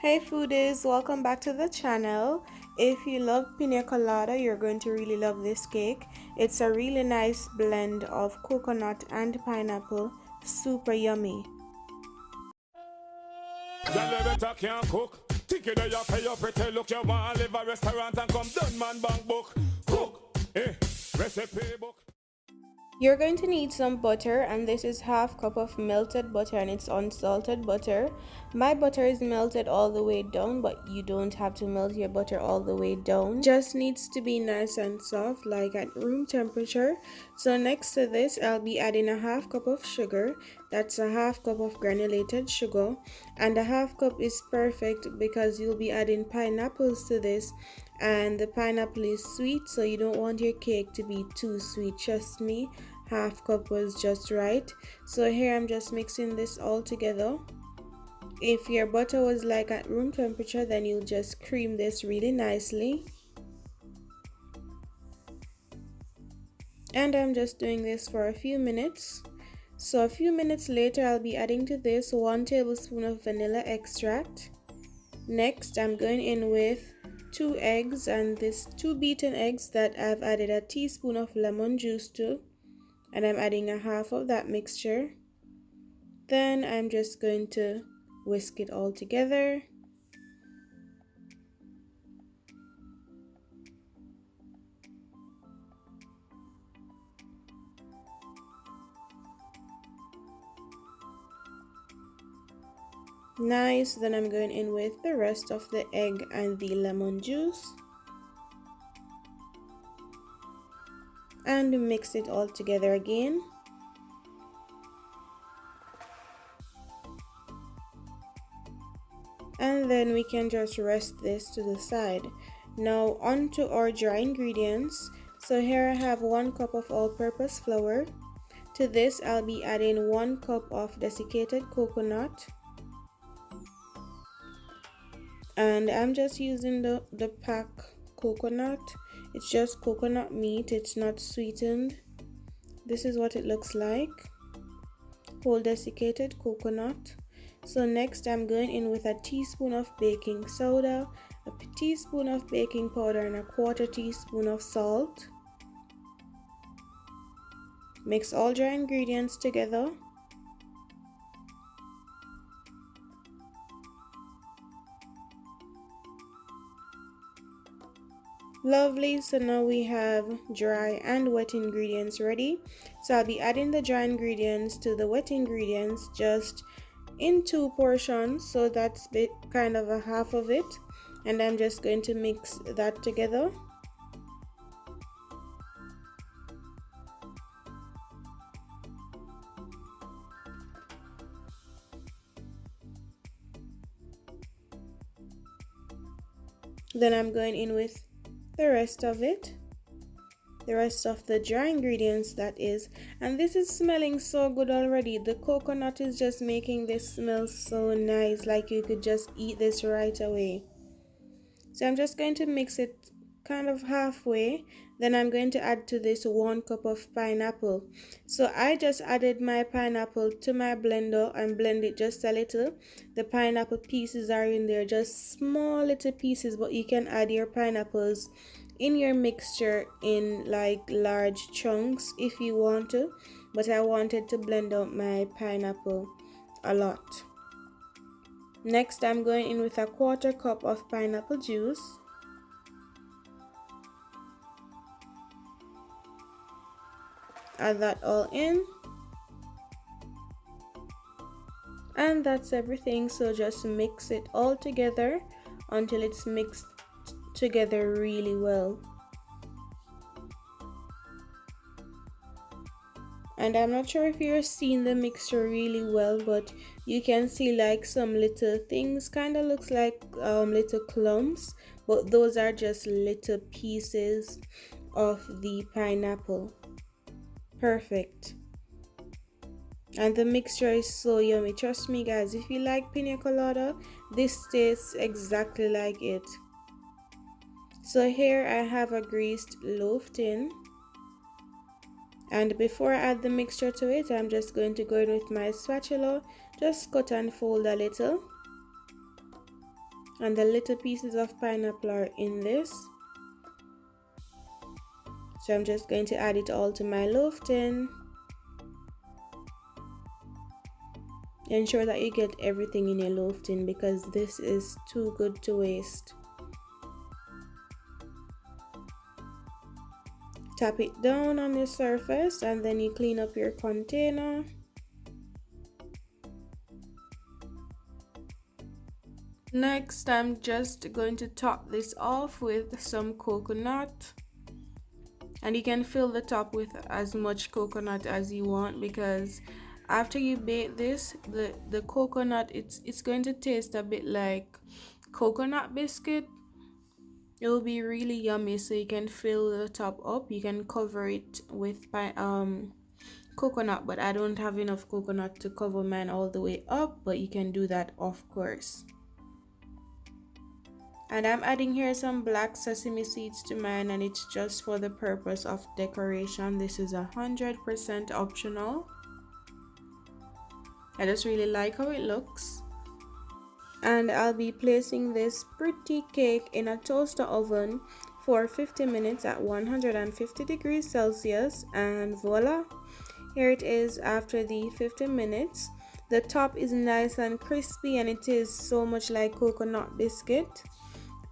Hey foodies, welcome back to the channel. If you love pina colada, you're going to really love this cake. It's a really nice blend of coconut and pineapple, super yummy. Y'all better can't cook. Think you know you pay your pretty look. You want to live a restaurant and come done man bank book. Cook, recipe book. You're going to need some butter, and this is half cup of melted butter and it's unsalted butter. My butter is melted all the way down, but you don't have to melt your butter all the way down. Just needs to be nice and soft, like at room temperature. So next to this, I'll be adding a half cup of sugar. That's a half cup of granulated sugar, and a half cup is perfect because you'll be adding pineapples to this, and the pineapple is sweet, so you don't want your cake to be too sweet. Trust me, half cup was just right. So here I'm just mixing this all together. If your butter was like at room temperature, then you'll just cream this really nicely. And I'm just doing this for a few minutes. So a few minutes later, I'll be adding to this 1 tablespoon of vanilla extract. Next, I'm going in with 2 eggs, and this 2 beaten eggs that I've added a teaspoon of lemon juice to, and I'm adding a half of that mixture. Then I'm just going to whisk it all together. Nice. Then I'm going in with the rest of the egg and the lemon juice and mix it all together again. And then we can just rest this to the side. Now on to our dry ingredients. So here I have 1 cup of all-purpose flour. To this I'll be adding 1 cup of desiccated coconut, and I'm just using the pack coconut. It's just coconut meat, it's not sweetened. This is what it looks like, whole desiccated coconut. So next I'm going in with a teaspoon of baking soda, a teaspoon of baking powder, and a 1/4 teaspoon of salt. Mix all dry ingredients together. Lovely. So now we have dry and wet ingredients ready. So I'll be adding the dry ingredients to the wet ingredients just in 2 portions, so that's kind of a half of it, and I'm just going to mix that together. Then I'm going in with the rest of it, the rest of the dry ingredients that is, and this is smelling so good already. The coconut is just making this smell so nice, like you could just eat this right away. So I'm just going to mix it kind of halfway. Then I'm going to add to this 1 cup of pineapple. So I just added my pineapple to my blender and blend it just a little. The pineapple pieces are in there, just small little pieces, but you can add your pineapples in your mixture in like large chunks if you want to, but I wanted to blend out my pineapple a lot. Next I'm going in with a 1/4 cup of pineapple juice. Add that all in, and that's everything. So just mix it all together until it's mixed together really well. And I'm not sure if you're seeing the mixture really well, but you can see like some little things, kind of looks like little clumps, but those are just little pieces of the pineapple. Perfect. And the mixture is so yummy. Trust me guys, if you like pina colada, this tastes exactly like it. So here I have a greased loaf tin, and before I add the mixture to it, I'm just going to go in with my spatula, just cut and fold a little. and the little pieces of pineapple are in this. So I'm just going to add it all to my loaf tin. Ensure that you get everything in your loaf tin because this is too good to waste. Tap it down on the surface and then you clean up your container. Next, I'm just going to top this off with some coconut. And you can fill the top with as much coconut as you want because after you bake this, the coconut, it's going to taste a bit like coconut biscuit. It will be really yummy, so you can fill the top up. You can cover it with coconut, but I don't have enough coconut to cover mine all the way up, but you can do that, of course. And I'm adding here some black sesame seeds to mine, and it's just for the purpose of decoration. This is 100% optional. I just really like how it looks. And I'll be placing this pretty cake in a toaster oven for 50 minutes at 150 degrees Celsius, and voila, here it is after the 50 minutes. The top is nice and crispy and it is so much like coconut biscuit.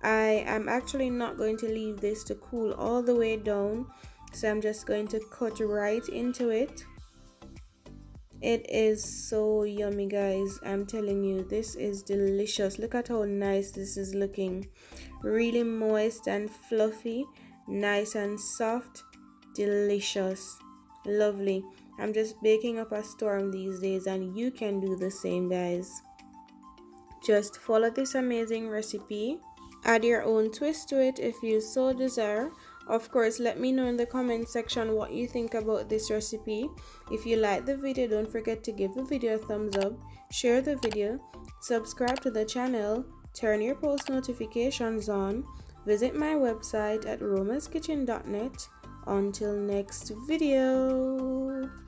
I am actually not going to leave this to cool all the way down, so I'm just going to cut right into it. It is so yummy, guys. I'm telling you, this is delicious. Look at how nice this is looking. Really moist and fluffy, nice and soft, delicious, lovely. I'm just baking up a storm these days, and you can do the same, guys. Just follow this amazing recipe. Add your own twist to it if you so desire. Of course, let me know in the comment section what you think about this recipe. If you like the video, don't forget to give the video a thumbs up, share the video, subscribe to the channel, turn your post notifications on, visit my website at roma'skitchen.net. Until next video.